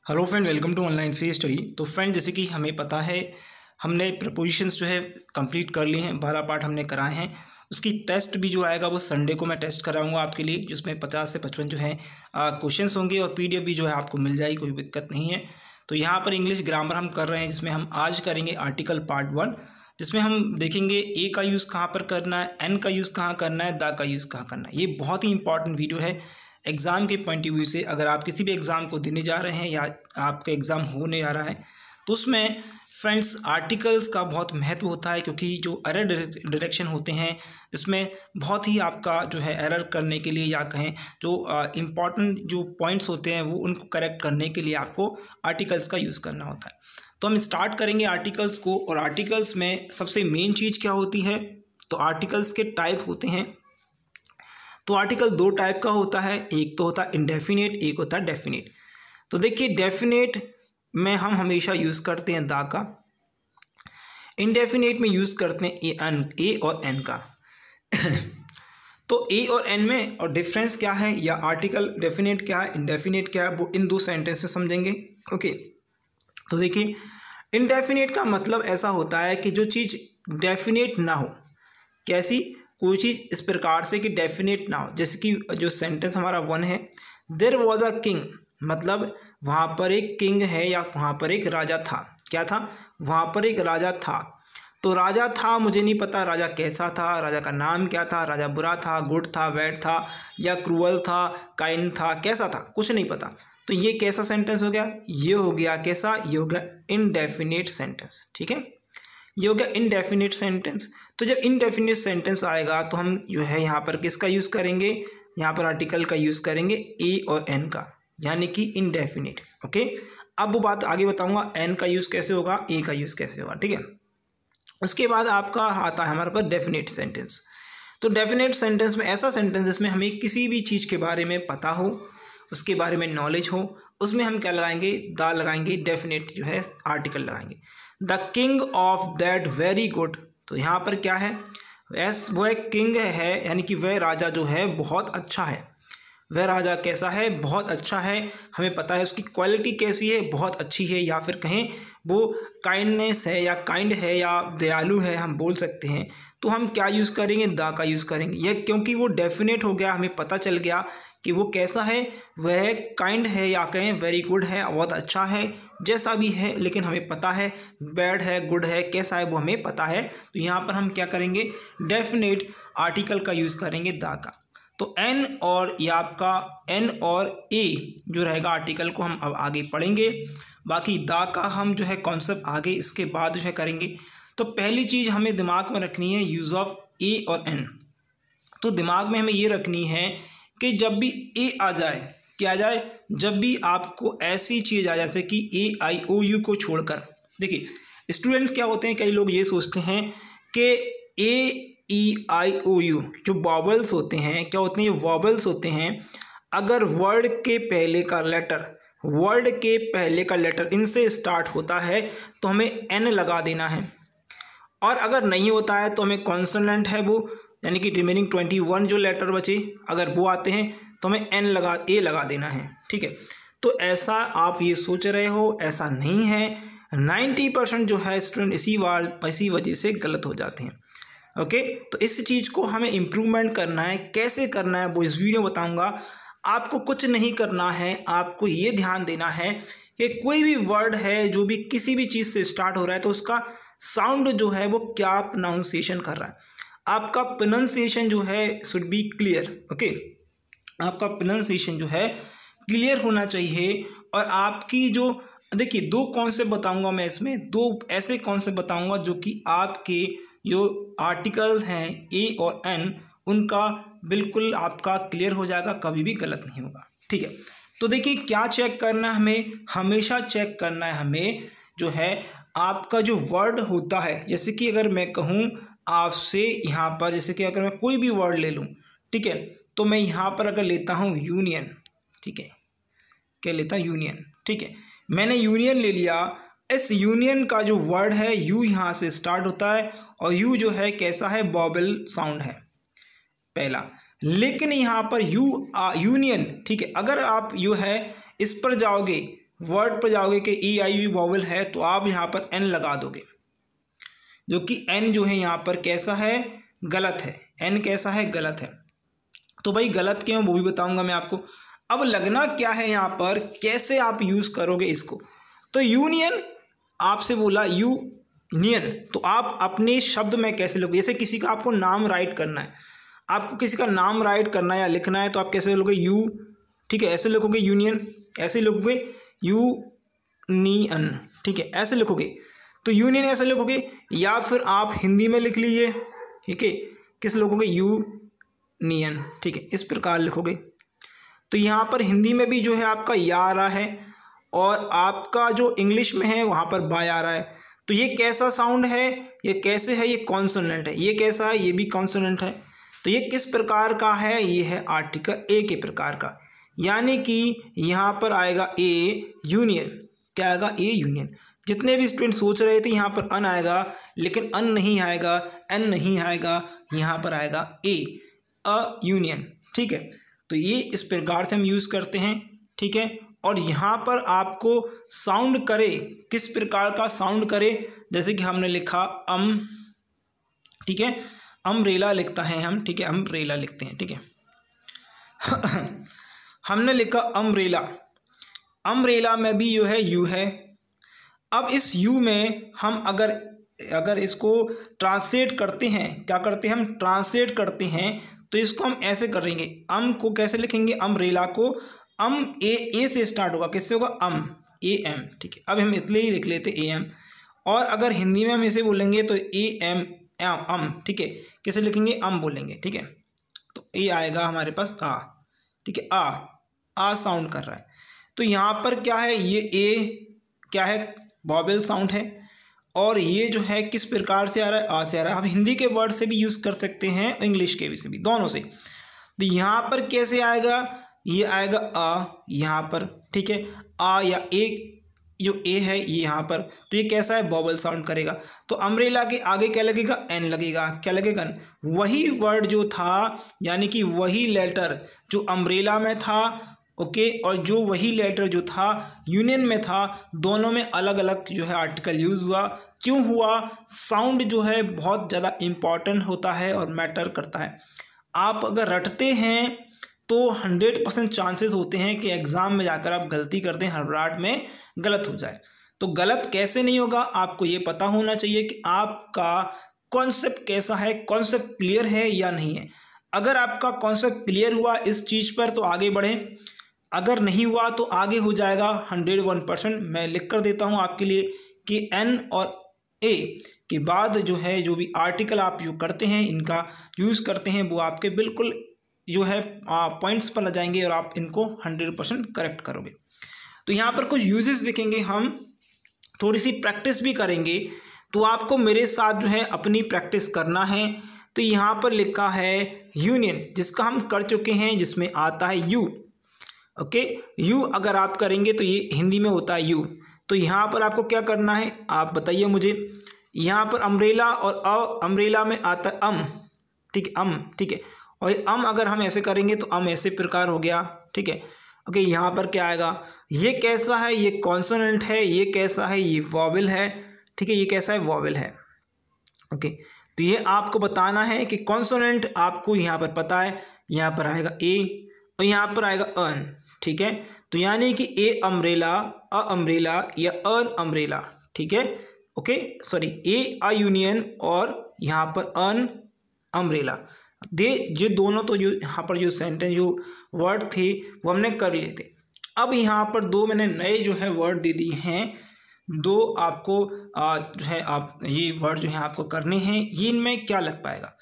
Hello friend, welcome to online free study. तो friend, जैसे कि हमें पता है हमने प्रपोजिशंस जो है कंप्लीट कर लिए हैं, 12 पार्ट हमने कराए हैं। उसकी टेस्ट भी जो आएगा वो संडे को मैं टेस्ट कराऊंगा आपके लिए, जिसमें 50 से 55 जो है क्वेश्चंस होंगे और पीडीएफ भी जो है आपको मिल जाएगी, कोई दिक्कत नहीं है। तो यहाँ पर इंग्लिश ग्रामर हम कर रहे हैं, जिसमें हम आज करेंगे आर्टिकल पार्ट 1, जिसमें हम देखेंगे ए का यूज़ कहाँ पर करना है, एन का यूज़ कहाँ करना है, द का यूज़ कहाँ करना है। ये बहुत ही इंपॉर्टेंट वीडियो है एग्ज़ाम के पॉइंट ऑफ व्यू से। अगर आप किसी भी एग्ज़ाम को देने जा रहे हैं या आपका एग्ज़ाम होने जा रहा है तो उसमें फ्रेंड्स आर्टिकल्स का बहुत महत्व होता है, क्योंकि जो एरर डिटेक्शन होते हैं इसमें बहुत ही आपका जो है एरर करने के लिए या कहें जो इम्पॉर्टेंट जो पॉइंट्स होते हैं वो उनको करेक्ट करने के लिए आपको आर्टिकल्स का यूज़ करना होता है। तो हम स्टार्ट करेंगे आर्टिकल्स को। और आर्टिकल्स में सबसे मेन चीज़ क्या होती है, तो आर्टिकल्स के टाइप होते हैं। तो आर्टिकल 2 टाइप का होता है, एक तो होता है इंडेफिनेट, एक होता है डेफिनेट। तो देखिए, डेफिनेट में हम हमेशा यूज़ करते हैं दा का, इंडेफिनेट में यूज़ करते हैं ए और एन का। तो ए और एन में और डिफरेंस क्या है, या आर्टिकल डेफिनेट क्या है, इंडेफिनेट क्या है, वो इन 2 सेंटेंस से समझेंगे। ओके, तो देखिए, इंडेफिनेट का मतलब ऐसा होता है कि जो चीज़ डेफिनेट ना हो। कैसी? कोई चीज़ इस प्रकार से कि डेफिनेट ना हो। जैसे कि जो सेंटेंस हमारा 1 है, देयर वॉज अ किंग, मतलब वहाँ पर एक किंग है या वहाँ पर एक राजा था। क्या था? वहाँ पर एक राजा था। तो राजा था, मुझे नहीं पता राजा कैसा था, राजा का नाम क्या था, राजा बुरा था, गुड था, बैड था, या क्रूअल था, काइंड था, कैसा था, कुछ नहीं पता। तो ये कैसा सेंटेंस हो गया? ये हो गया कैसा? ये हो गया इनडेफिनेट सेंटेंस। ठीक है, ये हो गया इनडेफिनेट सेंटेंस। तो जब इनडेफिनेट सेंटेंस आएगा तो हम जो है यहाँ पर किसका यूज़ करेंगे? यहाँ पर आर्टिकल का यूज़ करेंगे ए और एन का, यानी कि इनडेफिनेट। ओके, अब वो बात आगे बताऊँगा, एन का यूज़ कैसे होगा, ए का यूज़ कैसे होगा। ठीक है, उसके बाद आपका आता है हमारे पास डेफिनेट सेंटेंस। तो डेफिनेट सेंटेंस में ऐसा सेंटेंस जिसमें हमें किसी भी चीज़ के बारे में पता हो, उसके बारे में नॉलेज हो, उसमें हम क्या लगाएंगे? द लगाएंगे, डेफिनेट जो है आर्टिकल लगाएंगे। The king of that very good, तो यहाँ पर क्या है? वह किंग है, यानी कि वह राजा जो है बहुत अच्छा है। वह राजा कैसा है? बहुत अच्छा है। हमें पता है उसकी क्वालिटी कैसी है, बहुत अच्छी है, या फिर कहें वो काइंडनेस है या काइंड है या दयालु है, हम बोल सकते हैं। तो हम क्या यूज़ करेंगे? द का यूज़ करेंगे। यह क्योंकि वो डेफिनेट हो गया, हमें पता चल गया कि वो कैसा है, वह काइंड है या कहें वेरी गुड है, बहुत अच्छा है, जैसा भी है, लेकिन हमें पता है बैड है, गुड है, कैसा है वो हमें पता है। तो यहाँ पर हम क्या करेंगे? डेफिनेट आर्टिकल का यूज़ करेंगे द का। तो एन और ये आपका एन और ए जो रहेगा आर्टिकल को हम अब आगे पढ़ेंगे। बाकी द का हम जो है कॉन्सेप्ट आगे इसके बाद जो है करेंगे। तो पहली चीज़ हमें दिमाग में रखनी है यूज़ ऑफ ए और एन। तो दिमाग में हमें ये रखनी है कि जब भी ए आ जाए, क्या आ जाए? जब भी आपको ऐसी चीज़ आ, जैसे कि ए आई ओ यू को छोड़कर, देखिए स्टूडेंट्स क्या होते हैं, कई लोग ये सोचते हैं कि ए ई आई ओ यू जो वॉवल्स होते हैं, क्या होते हैं? ये वॉवल्स होते हैं। अगर वर्ड के पहले का लेटर इनसे स्टार्ट होता है तो हमें एन लगा देना है, और अगर नहीं होता है तो हमें कॉन्सोनेंट है वो, यानी कि रिमेनिंग 21 जो लेटर बचे, अगर वो आते हैं तो हमें ए लगा देना है। ठीक है, तो ऐसा आप ये सोच रहे हो, ऐसा नहीं है। 90% जो है स्टूडेंट इसी वजह से गलत हो जाते हैं। ओके, तो इस चीज़ को हमें इम्प्रूवमेंट करना है। कैसे करना है वो इस वीडियो में बताऊंगा। आपको कुछ नहीं करना है, आपको ये ध्यान देना है कि कोई भी वर्ड है जो भी किसी भी चीज़ से स्टार्ट हो रहा है तो उसका साउंड जो है वो क्या प्रोनाउंसिएशन कर रहा है। आपका प्रोनाउंसिएशन जो है शुड बी क्लियर। ओके, आपका प्रोनाउंसिएशन जो है क्लियर होना चाहिए। और आपकी जो देखिए 2 कॉन्सेप्ट बताऊंगा मैं इसमें, 2 ऐसे कॉन्सेप्ट बताऊंगा जो कि आपके जो आर्टिकल हैं ए और एन, उनका बिल्कुल आपका क्लियर हो जाएगा, कभी भी गलत नहीं होगा। ठीक है, तो देखिए क्या चेक करना है हमें? हमेशा चेक करना है हमें जो है आपका जो वर्ड होता है। जैसे कि अगर मैं कहूँ आपसे यहाँ पर, जैसे कि अगर मैं कोई भी वर्ड ले लूँ, ठीक है, तो मैं यहाँ पर अगर लेता हूँ यूनियन, ठीक है, क्या लेता हूँ? यूनियन। ठीक है, मैंने यूनियन ले लिया। इस यूनियन का जो वर्ड है यू यहाँ से स्टार्ट होता है, और यू जो है कैसा है? वॉवेल साउंड है पहला। लेकिन यहाँ पर यूनियन, ठीक है, अगर आप यू है इस पर जाओगे वर्ड पर जाओगे कि ई आई यू वॉवल है तो आप यहाँ पर एन लगा दोगे, जो कि एन जो है यहाँ पर कैसा है, गलत है। एन कैसा है, गलत है। तो भाई गलत क्यों वो भी बताऊंगा मैं आपको। अब लगना क्या है यहाँ पर, कैसे आप यूज़ करोगे इसको। तो यूनियन आपसे बोला यूनियन, तो आप अपने शब्द में कैसे लोगे। जैसे किसी का आपको नाम राइट करना है, आपको किसी का नाम राइट करना है या लिखना है, तो आप कैसे लिखोगे, यू, ठीक है, ऐसे लिखोगे यूनियन, ऐसे लिखोगे यूनियन, ठीक है, ऐसे लिखोगे। तो यूनियन ऐसे लिखोगे, या फिर आप हिंदी में लिख लीजिए, ठीक है, किस लिखोगे, यूनियन, ठीक है, इस प्रकार लिखोगे। तो यहाँ पर हिंदी में भी जो है आपका या आ रहा है, और आपका जो इंग्लिश में है वहाँ पर बाय आ रहा है। तो ये कैसा साउंड है, ये कैसे है, ये कॉन्सोनेंट है। ये कैसा है, ये भी कॉन्सोनेंट है। तो ये किस प्रकार का है, ये है आर्टिकल ए के प्रकार का, यानी कि यहाँ पर आएगा ए यूनियन। क्या आएगा, ए यूनियन। जितने भी स्टूडेंट सोच रहे थे यहाँ पर अन आएगा, लेकिन अन नहीं आएगा, एन नहीं आएगा, यहाँ पर आएगा ए, अ यूनियन, ठीक है। तो ये इस प्रकार से हम यूज़ करते हैं, ठीक है। और यहाँ पर आपको साउंड करे, किस प्रकार का साउंड करे, जैसे कि हमने लिखा ठीक है, अम्ब्रेला लिखता है हम, ठीक है, अम्ब्रेला लिखते हैं, ठीक है। हमने लिखा अम्ब्रेला, अम्ब्रेला में भी जो है यू है। अब इस यू में हम अगर इसको ट्रांसलेट करते हैं, क्या करते हैं हम, ट्रांसलेट करते हैं, तो इसको हम ऐसे करेंगे। अम को कैसे लिखेंगे, अम्ब्रेला को ए से स्टार्ट होगा, किससे होगा, ए एम, ठीक है। अब हम इसलिए ही लिख लेते ए एम, और अगर हिंदी में हम इसे बोलेंगे तो ए एम ठीक है, कैसे लिखेंगे, बोलेंगे, ठीक है। तो ए आएगा हमारे पास आ, ठीक है, आ साउंड कर रहा है। तो यहाँ पर क्या है, ये ए क्या है, वॉवेल साउंड है, और ये जो है किस प्रकार से आ रहा है, आ से आ रहा है। हम हिंदी के वर्ड से भी यूज़ कर सकते हैं, इंग्लिश के भी से भी, दोनों से। तो यहाँ पर कैसे आएगा, ये आएगा आ यहाँ पर, ठीक है, आ या ए, जो ए है ये यहाँ पर, तो ये कैसा है, वॉवेल साउंड करेगा। तो अम्ब्रेला के आगे क्या लगेगा, एन लगेगा, क्या लगेगा, वही वर्ड जो था, यानी कि वही लेटर जो अम्ब्रेला में था, ओके, और जो वही लेटर जो था यूनियन में था, दोनों में अलग अलग जो है आर्टिकल यूज़ हुआ। क्यों हुआ, साउंड जो है बहुत ज़्यादा इम्पॉर्टेंट होता है और मैटर करता है। आप अगर रटते हैं तो 100% चांसेस होते हैं कि एग्ज़ाम में जाकर आप गलती कर दें, हड़बड़ाहट में गलत हो जाए। तो गलत कैसे नहीं होगा, आपको ये पता होना चाहिए कि आपका कॉन्सेप्ट कैसा है, कॉन्सेप्ट क्लियर है या नहीं है। अगर आपका कॉन्सेप्ट क्लियर हुआ इस चीज़ पर तो आगे बढ़ें, अगर नहीं हुआ तो आगे हो जाएगा 101%। मैं लिख कर देता हूँ आपके लिए कि एन और ए के बाद जो है जो भी आर्टिकल आप यूज़ करते हैं, इनका यूज़ करते हैं, वो आपके बिल्कुल जो है पॉइंट्स पर आ जाएंगे और आप इनको 100% करेक्ट करोगे। तो यहाँ पर कुछ यूजेस देखेंगे, हम थोड़ी सी प्रैक्टिस भी करेंगे। तो आपको मेरे साथ जो है अपनी प्रैक्टिस करना है। तो यहाँ पर लिखा है यूनियन, जिसका हम कर चुके हैं, जिसमें आता है यू, ओके। यू अगर आप करेंगे तो ये हिंदी में होता है यू। तो यहाँ पर आपको क्या करना है, आप बताइए मुझे। यहाँ पर अम्ब्रेला और अम्ब्रेला में आता है ठीक है, ठीक है। और अगर हम ऐसे करेंगे तो ऐसे प्रकार हो गया, ठीक है, ओके। यहाँ पर क्या आएगा, ये कैसा है, ये कॉन्सोनेंट है, ये कैसा है, ये वॉवेल है, ठीक है, ये कैसा है, वॉवेल है, ओके। तो ये आपको बताना है कि कॉन्सोनेंट आपको यहाँ पर पता है, यहाँ पर आएगा ए और यहाँ पर आएगा अन, ठीक है। तो यानी कि ए अम्ब्रेला, अ अम्ब्रेला या अन अम्ब्रेला, ठीक है, okay, sorry, A a union और यहाँ पर अन अम्ब्रेला, ये दोनों तो जो यहाँ पर जो सेंटेंस जो वर्ड थे वो हमने कर लिए थे। अब यहाँ पर दो मैंने नए जो है वर्ड दे दिए हैं, दो आपको जो है आप ये वर्ड जो है आपको करने हैं। ये इनमें क्या लग पाएगा,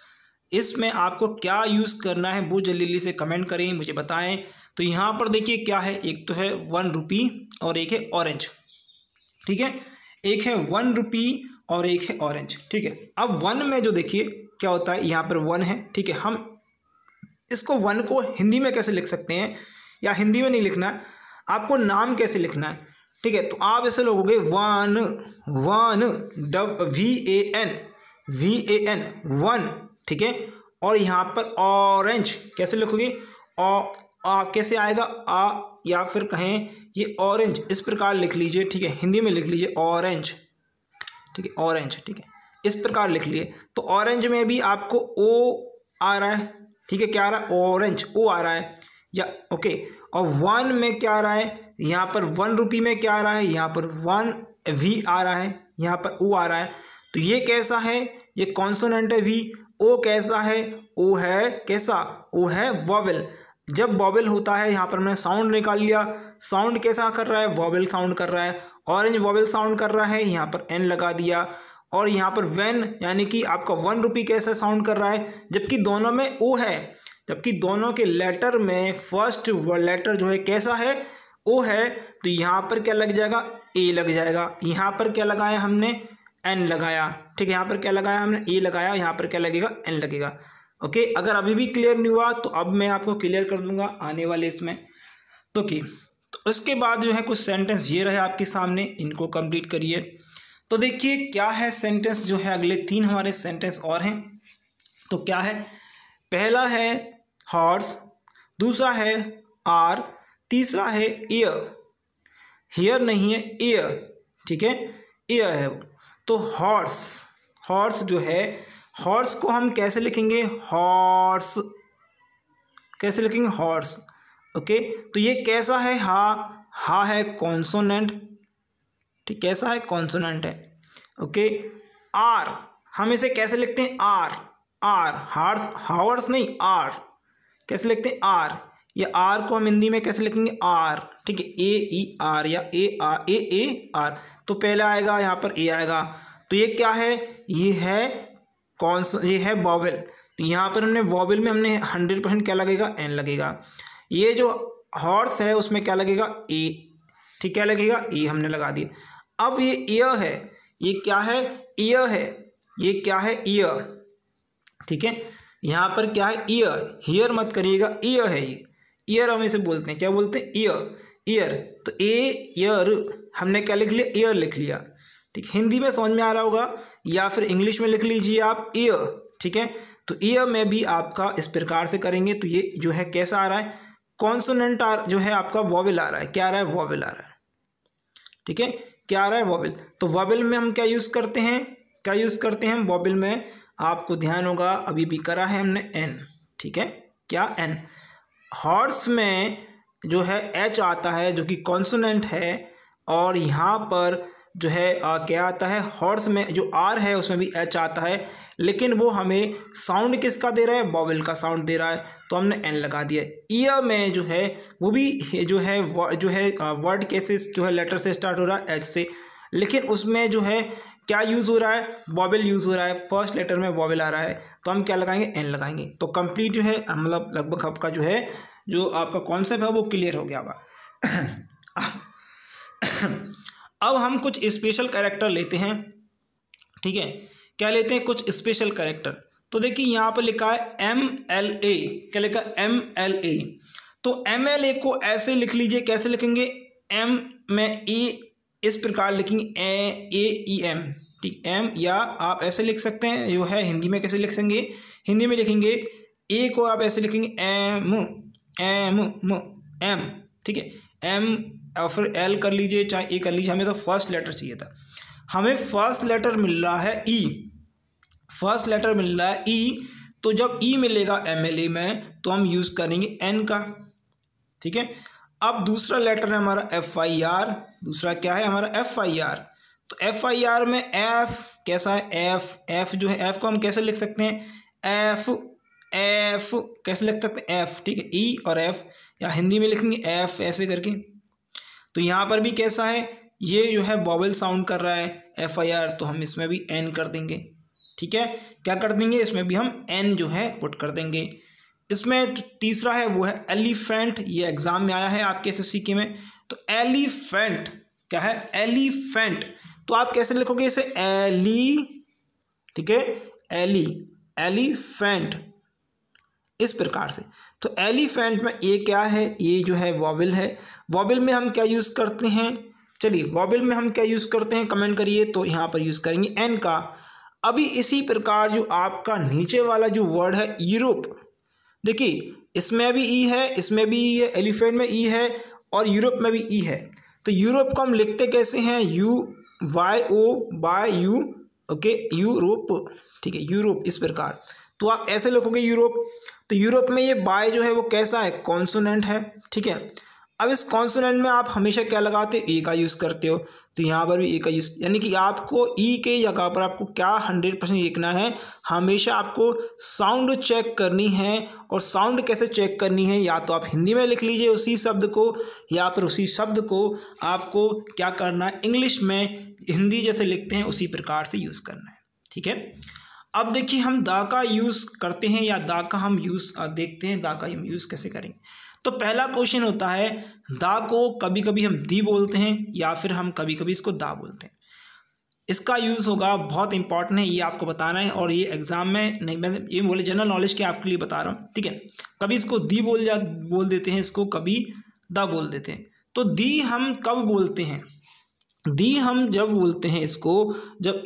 इसमें आपको क्या यूज़ करना है वो जल्दी से कमेंट करें, मुझे बताएं। तो यहाँ पर देखिए क्या है, एक तो है 1 रुपी और एक है ऑरेंज, ठीक है, एक है 1 रुपी और एक है ऑरेंज, ठीक है। अब 1 में जो देखिए क्या होता है, यहाँ पर 1 है, ठीक है। हम इसको 1 को हिंदी में कैसे लिख सकते हैं, या हिंदी में नहीं लिखना है, आपको नाम कैसे लिखना है, ठीक है। तो आप ऐसे लोगोगे वन VAN 1, ठीक है। और यहाँ पर ऑरेंज कैसे लिखोगे, कैसे आएगा, या फिर कहें ये ऑरेंज, इस प्रकार लिख लीजिए, ठीक है, हिंदी में लिख लीजिए ऑरेंज, ठीक है, ऑरेंज, ठीक है, इस प्रकार लिख लिए। तो ऑरेंज में भी आपको ओ आ रहा है, ठीक है, क्या आ रहा है, ऑरेंज, ओ आ रहा है, या ओके। और 1 में क्या आ रहा है, यहाँ पर 1 रुपये में क्या आ रहा है, यहाँ पर 1 वी आ रहा है, यहाँ पर ओ आ रहा है। तो ये कैसा है, ये कॉन्सोनेंट है वी। ओ कैसा है, ओ है कैसा, ओ है वॉवेल। जब वॉवेल होता है, यहाँ पर मैंने साउंड निकाल लिया, साउंड कैसा कर रहा है, वॉवेल साउंड कर रहा है, ऑरेंज वॉवेल साउंड कर रहा है, यहाँ पर एन लगा दिया। और यहाँ पर व्हेन यानी कि आपका 1 रुपये कैसा साउंड कर रहा है, जबकि दोनों में ओ है, जबकि दोनों के लेटर में फर्स्ट लेटर जो है कैसा है, ओ है। तो यहाँ पर क्या लग जाएगा, ए लग जाएगा। यहाँ पर क्या लगाया हमने, एन लगाया, ठीक है, यहाँ पर क्या लगाया हमने, ए लगाया, यहाँ पर क्या लगेगा, एन लगेगा। ओके, अगर अभी भी क्लियर नहीं हुआ तो अब मैं आपको क्लियर कर दूंगा आने वाले इसमें। तो ओके, तो उसके बाद जो है कुछ सेंटेंस ये रहे आपके सामने, इनको कंप्लीट करिए। तो देखिए क्या है सेंटेंस जो है, अगले 3 हमारे सेंटेंस और हैं। तो क्या है, पहला है हॉर्स, दूसरा है आर, तीसरा है ईयर, हियर नहीं है, ईयर, ठीक है, ईयर है वो। तो हॉर्स, हॉर्स जो है, हॉर्स को हम कैसे लिखेंगे, हॉर्स, कैसे लिखेंगे, हॉर्स। ओके, तो ये कैसा है, हा है कॉन्सोनेंट, ठीक, कैसा है, कॉन्सोनेंट है। ओके, आर, हम इसे कैसे लिखते हैं, आर, आर, हार्स, हावर्स नहीं, आर कैसे लिखते हैं, आर। ये आर को हम हिंदी में कैसे लिखेंगे, आर, ठीक है, ए ई आर या ए आर, ए आर। तो पहला आएगा, यहाँ पर ए आएगा। तो ये क्या है, ये है ये है वॉवेल। तो यहाँ पर हमने वॉवेल में हमने 100% क्या लगेगा, एन लगेगा। ये जो हॉर्स है उसमें क्या लगेगा, ए, ठीक, क्या लगेगा, ए हमने लगा दिया। अब ये ईयर है, ये क्या है, ईयर है, ये क्या है, ईयर, ठीक है, यहाँ पर क्या है, ईयर, हियर मत करिएगा, ईयर है ये, ईयर हम इसे बोलते हैं, क्या बोलते हैं, ईयर, ईयर। तो ए ईयर हमने क्या लिख लिया, ईयर लिख लिया, ठीक, हिंदी में समझ में आ रहा होगा, या फिर इंग्लिश में लिख लीजिए आप ईयर, ठीक है। तो ईयर में भी आपका इस प्रकार से करेंगे। तो ये जो है कैसा आ रहा है, कॉन्सोनेंट जो है आपका वॉवेल आ रहा है, क्या आ रहा है, वॉवेल आ रहा है, ठीक है, क्या आ रहा है, वॉवेल। तो वॉवेल में हम क्या यूज़ करते हैं, क्या यूज़ करते हैं वॉवेल में, आपको ध्यान होगा अभी भी करा है हमने एन, ठीक है, क्या, एन। हॉर्स में जो है एच आता है जो कि कॉन्सोनेंट है, और यहाँ पर जो है क्या आता है, हॉर्स में जो आर है उसमें भी एच आता है, लेकिन वो हमें साउंड किसका दे रहा है, वॉवेल का साउंड दे रहा है, तो हमने एन लगा दिया। ईयर में जो है वो भी जो है वर्ड कैसे जो है लेटर से स्टार्ट हो रहा है, एच से, लेकिन उसमें जो है क्या यूज़ हो रहा है, वॉवेल यूज़ हो रहा है, फर्स्ट लेटर में वॉवेल आ रहा है, तो हम क्या लगाएंगे, एन लगाएंगे। तो कंप्लीट जो है मतलब लगभग आपका जो है जो आपका कॉन्सेप्ट है वो क्लियर हो गया होगा। अब हम कुछ स्पेशल कैरेक्टर लेते हैं, ठीक है, क्या लेते हैं, कुछ स्पेशल कैरेक्टर। तो देखिए यहाँ पर लिखा है MLA, क्या लिखा है, MLA। तो MLA को ऐसे लिख लीजिए, कैसे लिखेंगे, M में E इस प्रकार लिखेंगे, AEM, ठीक, M, या आप ऐसे लिख सकते हैं जो है हिंदी में कैसे लिखेंगे, हिंदी में लिखेंगे ए को आप ऐसे लिखेंगे M, ठीक है, M, और फिर L कर लीजिए, चाहे ए कर लीजिए, हमें तो फर्स्ट लेटर चाहिए था, हमें फर्स्ट लेटर मिल रहा है ई, फर्स्ट लेटर मिल रहा है ई। तो जब ई मिलेगा MLA में तो हम यूज़ करेंगे एन का, ठीक है। अब दूसरा लेटर है हमारा FIR, दूसरा क्या है हमारा FIR। तो FIR में F कैसा है, F जो है, F को हम कैसे लिख सकते हैं, F कैसे लिख सकते हैं, F, ठीक है, E और F, या हिंदी में लिखेंगे F ऐसे करके। तो यहाँ पर भी कैसा है, ये जो है वॉवेल साउंड कर रहा है FIR, तो हम इसमें भी एन कर देंगे, ठीक है, क्या कर देंगे, इसमें भी हम एन जो है पुट कर देंगे। इसमें तीसरा है वो है एलिफेंट, ये एग्जाम में आया है आपके SSC के में। तो एलिफेंट क्या है, एलिफेंट, तो आप कैसे लिखोगे इसे, एली, ठीक है, एलिफेंट, इस प्रकार से। तो एलिफेंट में ये क्या है, ये जो है वॉवेल है। वॉवेल में हम क्या यूज़ करते हैं, चलिए वॉवेल में हम क्या यूज़ करते हैं कमेंट करिए। तो यहाँ पर यूज़ करेंगे एन का। अभी इसी प्रकार जो आपका नीचे वाला जो वर्ड है यूरोप, देखिए इसमें भी ई है, इसमें भी ई है, एलिफेंट में ई है, और यूरोप में भी ई है। तो यूरोप को हम लिखते कैसे हैं, UYO ओके, यूरोप, ठीक है, यूरोप इस प्रकार। तो आप ऐसे लिखोगे यूरोप। तो यूरोप में ये बाय जो है वो कैसा है, कॉन्सोनेंट है, ठीक है। अब इस कॉन्सोनेंट में आप हमेशा क्या लगाते हो, ए का यूज़ करते हो, तो यहाँ पर भी ए का यूज़, यानी कि आपको ई के जगह पर आपको क्या 100% लिखना है, हमेशा आपको साउंड चेक करनी है। और साउंड कैसे चेक करनी है, या तो आप हिंदी में लिख लीजिए उसी शब्द को, या फिर उसी शब्द को आपको क्या करना है, इंग्लिश में हिंदी जैसे लिखते हैं उसी प्रकार से यूज़ करना है, ठीक है। अब देखिए हम दा का यूज़ करते हैं, या दा का हम यूज़ देखते हैं, दा का हम यूज़ कैसे करेंगे। तो पहला क्वेश्चन होता है, दा को कभी कभी हम दी बोलते हैं, या फिर हम कभी कभी इसको दा बोलते हैं। इसका यूज़ होगा, बहुत इंपॉर्टेंट है, ये आपको बताना है। और ये एग्जाम में नहीं, मैं ये बोले जनरल नॉलेज के आपके लिए बता रहा हूँ, ठीक है। कभी इसको दी बोल देते हैं, इसको कभी दा बोल देते हैं। तो दी हम कब बोलते हैं, दी हम जब बोलते हैं इसको, जब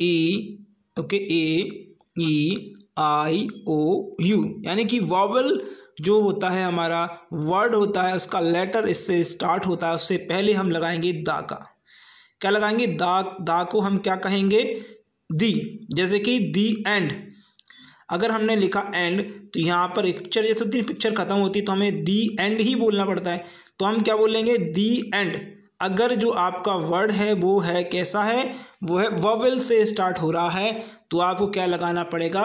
A-E-I-O-U, यानी कि वॉवल जो होता है हमारा वर्ड होता है, उसका लेटर इससे स्टार्ट होता है, उससे पहले हम लगाएंगे दा का, क्या लगाएंगे, दा को हम क्या कहेंगे, दी। जैसे कि दी एंड, अगर हमने लिखा एंड, तो यहाँ पर पिक्चर जैसे होती है, पिक्चर खत्म होती है, तो हमें दी एंड ही बोलना पड़ता है। तो हम क्या बोलेंगे, दी एंड। अगर जो आपका वर्ड है वो है कैसा है, वो है वॉवेल से स्टार्ट हो रहा है, तो आपको क्या लगाना पड़ेगा,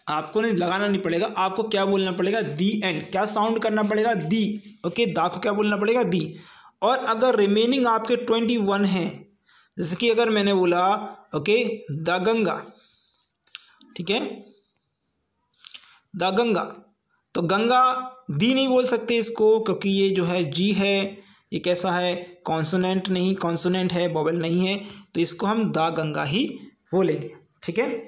आपको नहीं लगाना नहीं पड़ेगा, आपको क्या बोलना पड़ेगा, दी एंड। क्या साउंड करना पड़ेगा, दी, ओके। दा को क्या बोलना पड़ेगा, दी। और अगर रिमेनिंग आपके 21 हैं, जैसे कि अगर मैंने बोला ओके द गंगा, ठीक है, द गंगा, तो गंगा दी नहीं बोल सकते इसको, क्योंकि ये जो है जी है, ये कैसा है, कॉन्सोनेंट नहीं, कॉन्सोनेंट है, वोवेल नहीं है, तो इसको हम दा गंगा ही बोलेंगे, ठीक है।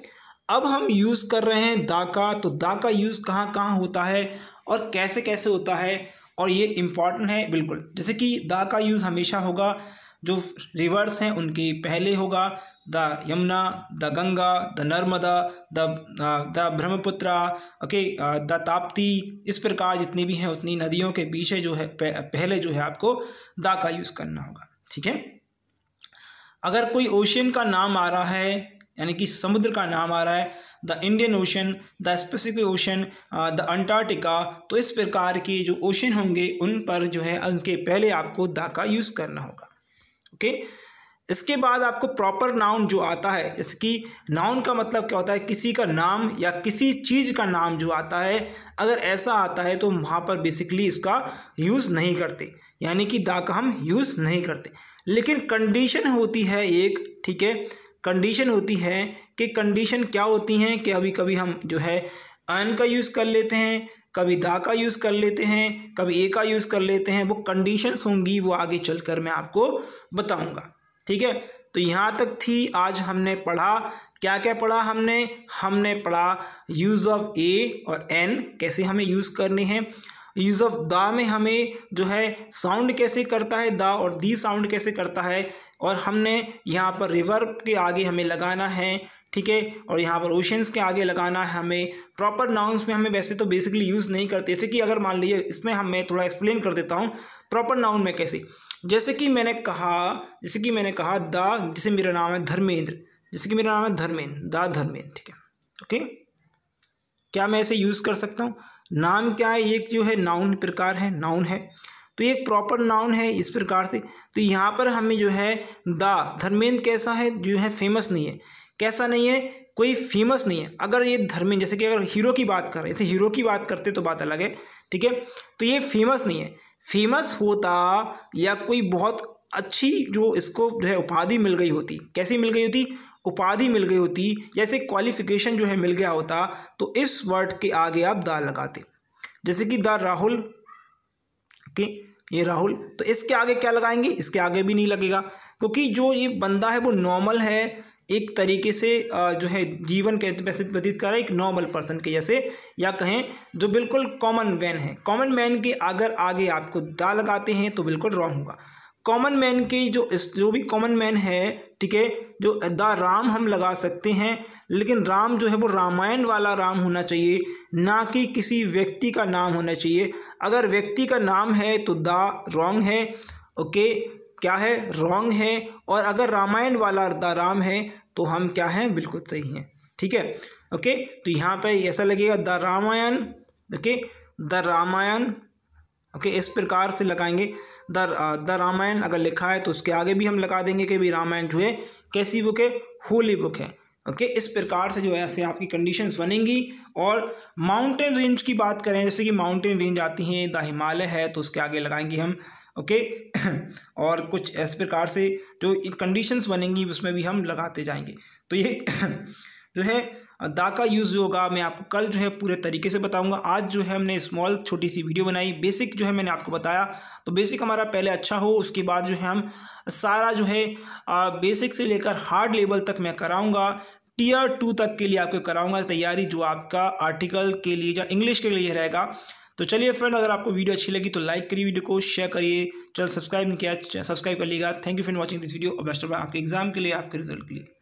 अब हम यूज़ कर रहे हैं दा का, तो दा का यूज़ कहाँ कहाँ होता है और कैसे कैसे होता है, और ये इम्पॉर्टेंट है बिल्कुल। जैसे कि दा का यूज़ हमेशा होगा, जो रिवर्स हैं उनके पहले होगा, the Yamuna, the Ganga, the Narmada, the Brahmaputra, okay, the Tapti, इस प्रकार जितनी भी हैं उतनी नदियों के पीछे जो है पहले जो है आपको दा का यूज़ करना होगा, ठीक है। अगर कोई ओशियन का नाम आ रहा है, यानी कि समुद्र का नाम आ रहा है, the Indian ocean, the Pacific ocean, the Antarctica, तो इस प्रकार के जो ओशन होंगे उन पर जो है उनके पहले आपको दा का यूज़ करना होगा, ओके। इसके बाद आपको प्रॉपर नाउन जो आता है, जैसे कि नाउन का मतलब क्या होता है, किसी का नाम या किसी चीज़ का नाम जो आता है, अगर ऐसा आता है तो वहाँ पर बेसिकली इसका यूज़ नहीं करते, यानी कि दा का हम यूज़ नहीं करते। लेकिन कंडीशन होती है एक, ठीक है, कंडीशन होती है कि कंडीशन क्या होती हैं कि अभी कभी हम जो है अन का यूज़ कर लेते हैं, कभी दा का यूज़ कर लेते हैं, कभी ए का यूज़ कर लेते हैं। वो कंडीशंस होंगी, वो आगे चलकर मैं आपको बताऊंगा, ठीक है। तो यहाँ तक थी, आज हमने पढ़ा, क्या क्या पढ़ा हमने पढ़ा यूज़ ऑफ ए और एन कैसे हमें यूज़ करने हैं, यूज़ ऑफ दा में हमें जो है साउंड कैसे करता है दा, और दी साउंड कैसे करता है, और हमने यहाँ पर रिवर्ब के आगे हमें लगाना है, ठीक है, और यहाँ पर ओशंस के आगे लगाना है हमें। प्रॉपर नाउन्स में हमें वैसे तो बेसिकली यूज़ नहीं करते, जैसे कि अगर मान लीजिए इसमें मैं थोड़ा एक्सप्लेन कर देता हूँ प्रॉपर नाउन में कैसे। जैसे कि मैंने कहा दा, जैसे मेरा नाम है धर्मेंद्र, दा धर्मेंद्र, ठीक है, ओके। क्या मैं ऐसे यूज़ कर सकता हूँ, नाम क्या है, ये जो है नाउन प्रकार है, नाउन है, तो ये एक प्रॉपर नाउन है इस प्रकार से। तो यहाँ पर हमें जो है दा, धर्मेंद्र कैसा है, जो है फेमस नहीं है, कैसा नहीं है, कोई फेमस नहीं है। अगर ये धर्मेंद्र, जैसे कि अगर हीरो की बात करें, जैसे हीरो की बात करते तो बात अलग है, ठीक है, तो ये फेमस नहीं है। फेमस होता या कोई बहुत अच्छी जो इसको जो है उपाधि मिल गई होती, कैसी मिल गई होती, उपाधि मिल गई होती, जैसे क्वालिफिकेशन जो है मिल गया होता, तो इस वर्ड के आगे आप दा लगाते। जैसे कि द राहुल, ओके, ये राहुल, तो इसके आगे क्या लगाएंगे, इसके आगे भी नहीं लगेगा, क्योंकि जो ये बंदा है वो नॉर्मल है, एक तरीके से जो है जीवन के व्यतीत कर रहा है, एक नॉर्मल पर्सन के जैसे, या कहें जो बिल्कुल कॉमन मैन है। कॉमन मैन के अगर आगे आपको दा लगाते हैं तो बिल्कुल रॉन्ग होगा। कॉमन मैन के जो भी कॉमन मैन है, ठीक है, जो द राम हम लगा सकते हैं, लेकिन राम जो है वो रामायण वाला राम होना चाहिए, ना कि किसी व्यक्ति का नाम होना चाहिए। अगर व्यक्ति का नाम है तो दा रॉन्ग है, ओके क्या है, रॉन्ग है। और अगर रामायण वाला द राम है तो हम क्या हैं, बिल्कुल सही हैं। ठीक है, ओके। तो यहाँ पे ऐसा लगेगा the Ramayan, okay, the Ramayan, okay, इस प्रकार से लगाएंगे। द रामायण अगर लिखा है तो उसके आगे भी हम लगा देंगे कि भाई रामायण जो है कैसी बुक है, होली बुक है। ओके, इस प्रकार से जो है ऐसे आपकी कंडीशंस बनेंगी। और माउंटेन रेंज की बात करें, जैसे कि माउंटेन रेंज आती हैं, द हिमालय है तो उसके आगे लगाएंगे हम, ओके। और कुछ इस प्रकार से जो कंडीशंस बनेंगी उसमें भी हम लगाते जाएंगे। तो ये जो है दा का यूज़ जो होगा मैं आपको कल जो है पूरे तरीके से बताऊंगा। आज जो है हमने स्मॉल छोटी सी वीडियो बनाई, बेसिक जो है मैंने आपको बताया। तो बेसिक हमारा पहले अच्छा हो, उसके बाद जो है हम सारा जो है बेसिक से लेकर हार्ड लेवल तक मैं कराऊंगा। Tier 2 तक के लिए आपको कराऊंगा तैयारी, जो आपका आर्टिकल के लिए या इंग्लिश के लिए रहेगा। तो चलिए फ्रेंड, अगर आपको वीडियो अच्छी लगी तो लाइक करिए, वीडियो को शेयर करिए, चैनल सब्सक्राइब नहीं किया सब्सक्राइब कर लीजिएगा। Thank you for watching this video. Best of luck आपके एग्जाम के लिए, आपके रिजल्ट के लिए।